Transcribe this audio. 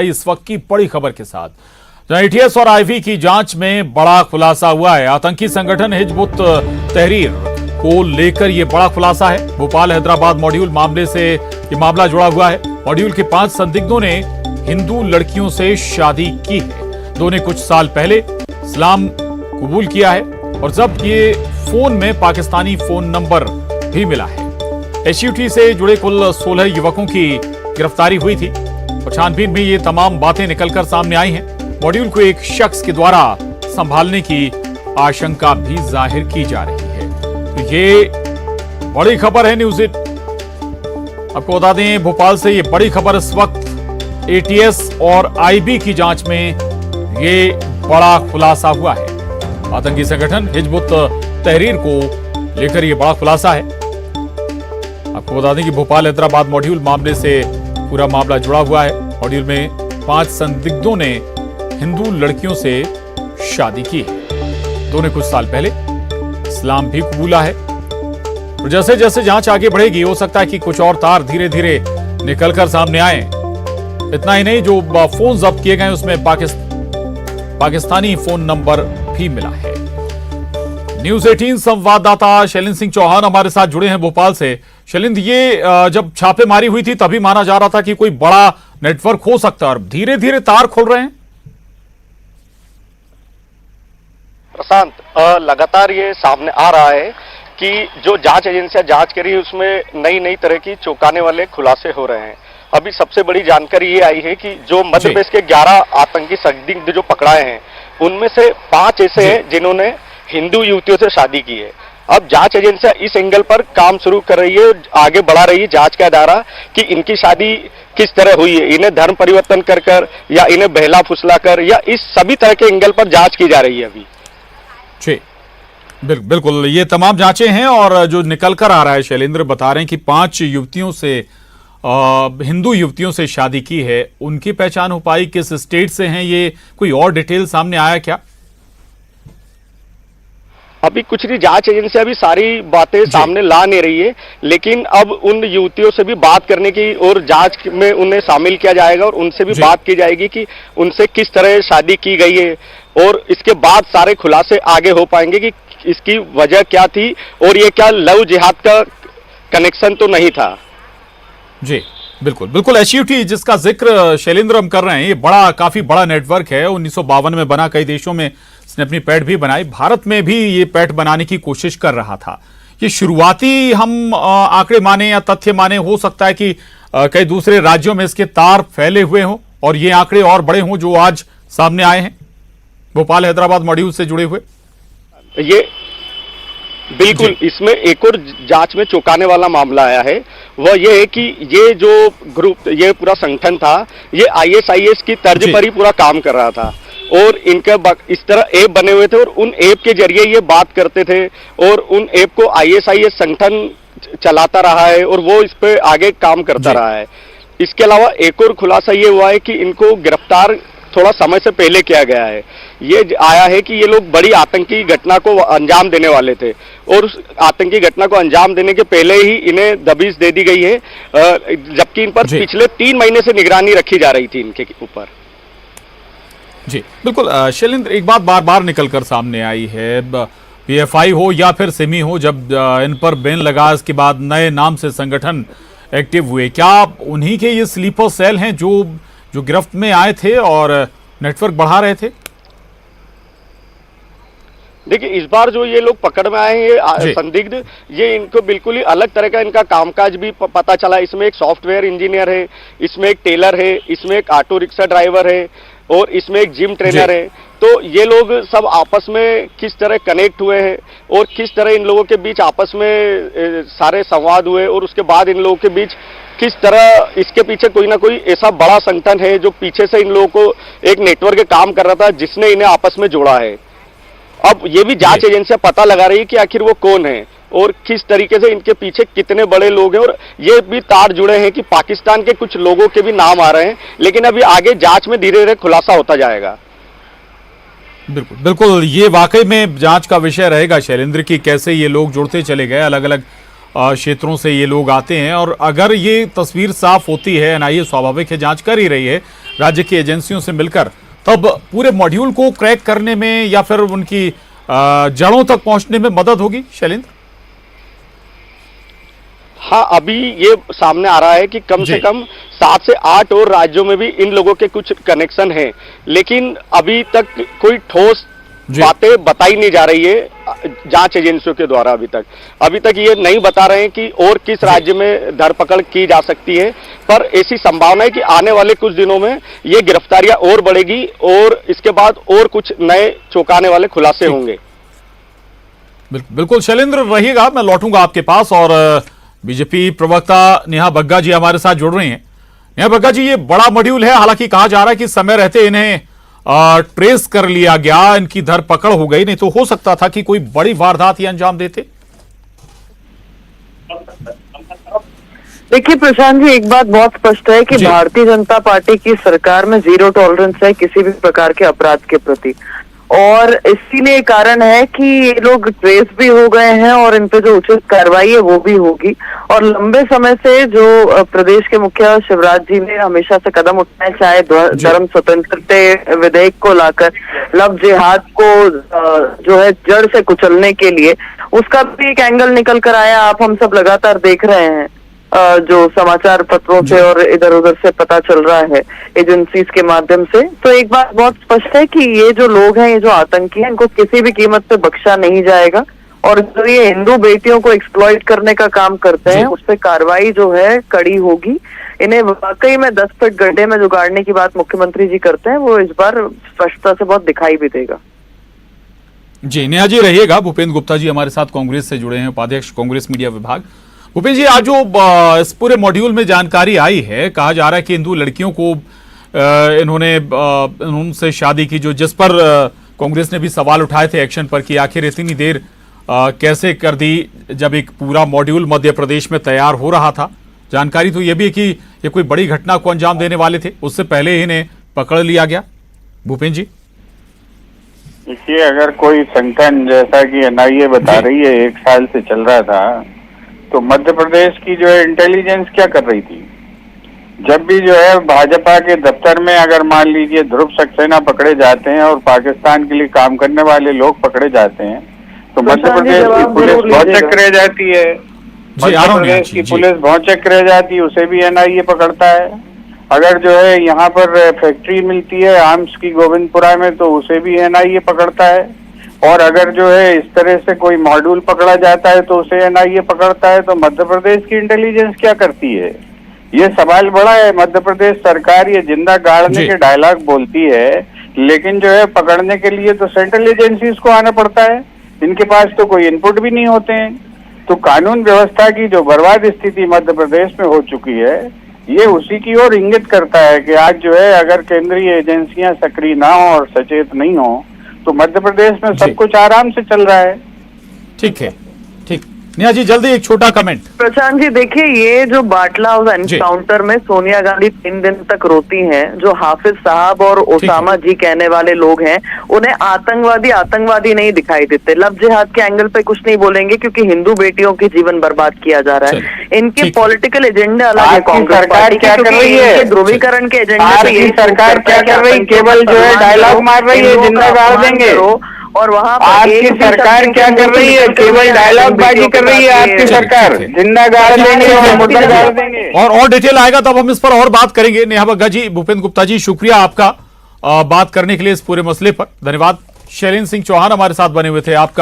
इस वक्त की बड़ी खबर के साथ, जहां एटीएस और आईबी की जांच में बड़ा खुलासा हुआ है। आतंकी संगठन हिजबुत तहरीर को लेकर यह बड़ा खुलासा है। भोपाल हैदराबाद मॉड्यूल मामले से यह मामला जुड़ा हुआ है। मॉड्यूल के 5 संदिग्धों ने हिंदू लड़कियों से शादी की है। दो ने कुछ साल पहले इस्लाम कबूल किया है और जब ये फोन में पाकिस्तानी फोन नंबर भी मिला है। एसयूटी से जुड़े कुल 16 युवकों की गिरफ्तारी हुई थी और छानबीन में ये तमाम बातें निकलकर सामने आई हैं। मॉड्यूल को एक शख्स के द्वारा संभालने की आशंका भी जाहिर की जा रही है। तो ये बड़ी खबर है न्यूज़ इट। आपको बता दें भोपाल से ये बड़ी खबर इस वक्त एटीएस और आईबी की जांच में ये बड़ा खुलासा हुआ है। आतंकी संगठन हिजबुत तहरीर को लेकर ये बड़ा खुलासा है। आपको बता दें कि भोपाल हैदराबाद मॉड्यूल मामले से पूरा मामला जुड़ा हुआ है। मॉड्यूल में 5 संदिग्धों ने हिंदू लड़कियों से शादी की है। दो ने कुछ साल पहले इस्लाम भी कबूला है। तो जैसे जैसे जांच आगे बढ़ेगी हो सकता है कि कुछ और तार धीरे धीरे निकलकर सामने आए। इतना ही नहीं, जो फोन जब्त किए गए उसमें पाकिस्तानी फोन नंबर भी मिला है। न्यूज़ 18 संवाददाता शैलेंद्र सिंह चौहान हमारे साथ जुड़े हैं भोपाल से। शैलेंद्र, ये जब छापेमारी हुई थी तभी माना जा रहा था कि कोई बड़ा नेटवर्क हो सकता है और धीरे धीरे तार खुल रहे हैं। प्रशांत, लगातार ये सामने आ रहा है कि जो जांच एजेंसियां जांच कर रही है उसमें नई नई तरह की चौंकाने वाले खुलासे हो रहे हैं। अभी सबसे बड़ी जानकारी ये आई है कि जो मध्य प्रदेश के 11 आतंकी संदिग्ध जो पकड़ाए हैं उनमें से 5 ऐसे हैं जिन्होंने हिंदू युवतियों से शादी की है। अब जांच एजेंसियां इस एंगल पर काम शुरू कर रही है, आगे बढ़ा रही है जांच का दायरा कि इनकी शादी किस तरह हुई है, इन्हें धर्म परिवर्तन कर या इन्हें बहला फुसला कर, या इस सभी तरह के एंगल पर जांच की जा रही है अभी। जी बिल्कुल, ये तमाम जांचें हैं और जो निकल कर आ रहा है, शैलेंद्र बता रहे हैं कि 5 युवतियों से हिंदू युवतियों से शादी की है। उनकी पहचान हो पाई, किस स्टेट से हैं ये, कोई और डिटेल सामने आया क्या? अभी कुछ नहीं, जांच एजेंसी अभी सारी बातें सामने ला नहीं रही है, लेकिन अब उन युवतियों से भी बात करने की और जांच में उन्हें शामिल किया जाएगा और उनसे भी बात की जाएगी कि उनसे किस तरह शादी की गई है और इसके बाद सारे खुलासे आगे हो पाएंगे कि इसकी वजह क्या थी और ये क्या लव जिहाद का कनेक्शन तो नहीं था। जी बिल्कुल, एसयूटी जिसका जिक्र शैलेंद्र हम कर रहे हैं, ये काफी बड़ा नेटवर्क है। 1952 में बना, कई देशों में इसने अपनी पैठ भी बनाई, भारत में भी ये पैठ बनाने की कोशिश कर रहा था। ये शुरुआती हम आंकड़े माने या तथ्य माने, हो सकता है कि कई दूसरे राज्यों में इसके तार फैले हुए हों और ये आंकड़े और बड़े हों जो आज सामने आए हैं भोपाल हैदराबाद मॉड्यूल से जुड़े हुए। ये बिल्कुल, इसमें एक और जांच में चौंकाने वाला मामला आया है, वह ये है कि ये जो ग्रुप, ये पूरा संगठन था, ये आईएसआईएस की तर्ज पर ही पूरा काम कर रहा था और इनका इस तरह ऐप बने हुए थे और उन ऐप के जरिए ये बात करते थे और उन ऐप को आईएसआईएस संगठन चलाता रहा है और वो इस पे आगे काम करता रहा है। इसके अलावा एक और खुलासा ये हुआ है कि इनको गिरफ्तार थोड़ा समय से पहले किया गया है। ये आया है कि ये लोग बड़ी आतंकी घटना को अंजाम देने वाले थे और उस आतंकी घटना को अंजाम देने के पहले ही इन्हें दबिश दे दी गई है, जबकि इन पर पिछले 3 महीने से निगरानी रखी जा रही थी इनके ऊपर। जी बिल्कुल शैलेंद्र, एक बात बार बार निकलकर सामने आई है, पीएफआई हो या फिर सिमी हो, जब इन पर बैन लगा इसके बाद नए नाम से संगठन एक्टिव हुए, क्या उन्हीं के ये स्लीपर सेल हैं जो गिरफ्त में आए थे और नेटवर्क बढ़ा रहे थे? देखिए, इस बार जो ये लोग पकड़ में आए हैं ये संदिग्ध, ये इनको बिल्कुल ही अलग तरह का इनका कामकाज भी पता चला। इसमें एक सॉफ्टवेयर इंजीनियर है, इसमें एक टेलर है, इसमें एक ऑटो रिक्शा ड्राइवर है और इसमें एक जिम ट्रेनर है। तो ये लोग सब आपस में किस तरह कनेक्ट हुए हैं और किस तरह इन लोगों के बीच आपस में सारे संवाद हुए और उसके बाद इन लोगों के बीच किस तरह इसके पीछे कोई ना कोई ऐसा बड़ा संगठन है जो पीछे से इन लोगों को एक नेटवर्क काम कर रहा था जिसने इन्हें आपस में जोड़ा है। अब ये भी जांच एजेंसियां पता लगा रही है कि आखिर वो कौन है और किस तरीके से इनके पीछे कितने बड़े लोग हैं और ये भी तार जुड़े हैं कि पाकिस्तान के कुछ लोगों के भी नाम आ रहे हैं, लेकिन अभी आगे जांच में धीरे धीरे खुलासा होता जाएगा। बिल्कुल, ये वाकई में जांच का विषय रहेगा शैलेंद्र की कैसे ये लोग जुड़ते चले गए, अलग अलग क्षेत्रों से ये लोग आते हैं और अगर ये तस्वीर साफ होती है, एनआईए स्वाभाविक है जांच कर ही रही है, राज्य की एजेंसियों से मिलकर, तब पूरे मॉड्यूल को क्रैक करने में या फिर उनकी जड़ों तक पहुंचने में मदद होगी शैलेंद्र? हाँ, अभी ये सामने आ रहा है कि कम से कम 7 से 8 और राज्यों में भी इन लोगों के कुछ कनेक्शन हैं, लेकिन अभी तक कोई ठोस बातें बताई नहीं जा रही है जांच एजेंसियों के द्वारा। अभी तक ये नहीं बता रहे हैं कि और किस राज्य में धरपकड़ की जा सकती है, पर ऐसी संभावना है कि आने वाले कुछ दिनों में ये गिरफ्तारियां और बढ़ेगी और इसके बाद और कुछ नए चौंकाने वाले खुलासे होंगे। बिल्कुल शैलेंद्र रहिएगा, मैं लौटूंगा आपके पास। और बीजेपी प्रवक्ता नेहा बग्गा जी हमारे साथ जुड़ रही हैं। नेहा बग्गा जी, ये बड़ा मॉड्यूल है, हालांकि कहा जा रहा है कि समय रहते इन्हें ट्रेस कर लिया गया, इनकी धरपकड़ हो गई, नहीं तो हो सकता था कि कोई बड़ी वारदात ये अंजाम देते। देखिए प्रशांत जी, एक बात बहुत स्पष्ट है कि भारतीय जनता पार्टी की सरकार में जीरो टॉलरेंस है किसी भी प्रकार के अपराध के प्रति, और इसीलिए कारण है कि ये लोग ट्रेस भी हो गए हैं और इन पे जो उचित कार्रवाई है वो भी होगी। और लंबे समय से जो प्रदेश के मुखिया शिवराज जी ने हमेशा से कदम उठाए, चाहे धर्म स्वतंत्रता विधेयक को लाकर लव जिहाद को जो है जड़ से कुचलने के लिए, उसका भी एक एंगल निकल कर आया। आप हम सब लगातार देख रहे हैं जो समाचार पत्रों से और इधर उधर से पता चल रहा है एजेंसीज के माध्यम से। तो एक बात बहुत स्पष्ट है कि ये जो लोग हैं, ये जो आतंकी हैं, इनको किसी भी कीमत पे बख्शा नहीं जाएगा। और जो ये हिंदू बेटियों को एक्सप्लॉइट करने का काम करते हैं, उस पर कार्रवाई जो है कड़ी होगी। इन्हें वाकई में 10 फीट गड्ढे में जुगाड़ने की बात मुख्यमंत्री जी करते हैं, वो इस बार स्पष्टता से बहुत दिखाई भी देगा। जी नेहा जी रहिएगा। भूपेंद्र गुप्ता जी हमारे साथ कांग्रेस से जुड़े हैं, उपाध्यक्ष कांग्रेस मीडिया विभाग। भूपेंद्र जी, आज जो इस पूरे मॉड्यूल में जानकारी आई है, कहा जा रहा है कि हिंदू लड़कियों को इन्होंने उनसे शादी की, जो जिस पर कांग्रेस ने भी सवाल उठाए थे एक्शन पर कि आखिर इतनी देर कैसे कर दी जब एक पूरा मॉड्यूल मध्य प्रदेश में तैयार हो रहा था। जानकारी तो यह भी है कि ये कोई बड़ी घटना को अंजाम देने वाले थे, उससे पहले इन्हें पकड़ लिया गया। भूपेंद्र जी देखिए, अगर कोई संगठन जैसा कि एनआईए बता रही है 1 साल से चल रहा था, तो मध्य प्रदेश की जो है इंटेलिजेंस क्या कर रही थी? जब भी जो है भाजपा के दफ्तर में अगर मान लीजिए ध्रुव सक्सेना पकड़े जाते हैं और पाकिस्तान के लिए काम करने वाले लोग पकड़े जाते हैं, तो मध्य प्रदेश की पुलिस भौचक रह जाती है। मध्य प्रदेश की पुलिस भौचक रह जाती है, उसे भी एनआईए पकड़ता है। अगर जो है यहाँ पर फैक्ट्री मिलती है आर्म्स की गोविंदपुरा में, तो उसे भी एनआईए पकड़ता है। और अगर जो है इस तरह से कोई मॉड्यूल पकड़ा जाता है तो उसे एनआईए पकड़ता है। तो मध्य प्रदेश की इंटेलिजेंस क्या करती है? ये सवाल बड़ा है। मध्य प्रदेश सरकार ये जिंदा गाड़ने के डायलॉग बोलती है, लेकिन जो है पकड़ने के लिए तो सेंट्रल एजेंसीज को आना पड़ता है। इनके पास तो कोई इनपुट भी नहीं होते हैं। तो कानून व्यवस्था की जो बर्बाद स्थिति मध्य प्रदेश में हो चुकी है, ये उसी की ओर इंगित करता है कि आज जो है अगर केंद्रीय एजेंसियां सक्रिय ना हो और सचेत नहीं हो, तो मध्य प्रदेश में सब कुछ आराम से चल रहा है। ठीक है, ठीक। नेहा जी जल्दी एक छोटा कमेंट। प्रशांत जी देखिए, ये जो बाटला हाउस एनकाउंटर में सोनिया गांधी 3 दिन तक रोती हैं, जो हाफिज साहब और ओसामा जी कहने वाले लोग हैं, उन्हें आतंकवादी नहीं दिखाई देते। लव जिहाद के एंगल पे कुछ नहीं बोलेंगे क्योंकि हिंदू बेटियों के जीवन बर्बाद किया जा रहा है। इनके पॉलिटिकल एजेंडे अलग है। कांग्रेस सरकार क्या कर रही है? ध्रुवीकरण के एजेंडे पे यही सरकार क्या कर रही है? केवल जो है डायलॉग मार रही है, जिंदा गाड़ देंगे। और वहाँ आपकी सरकार क्या कर रही है? केवल डायलॉग बाजी कर रही है आपकी सरकार। जिंदा गाड़ देंगे और मुर्दा गाड़ देंगे। और डिटेल आएगा तब हम इस पर और बात करेंगे। नेहा बग्गा जी, भूपेंद्र गुप्ता जी, शुक्रिया आपका बात करने के लिए इस पूरे मसले पर। धन्यवाद। शैलेंद्र सिंह चौहान हमारे साथ बने हुए थे। आपका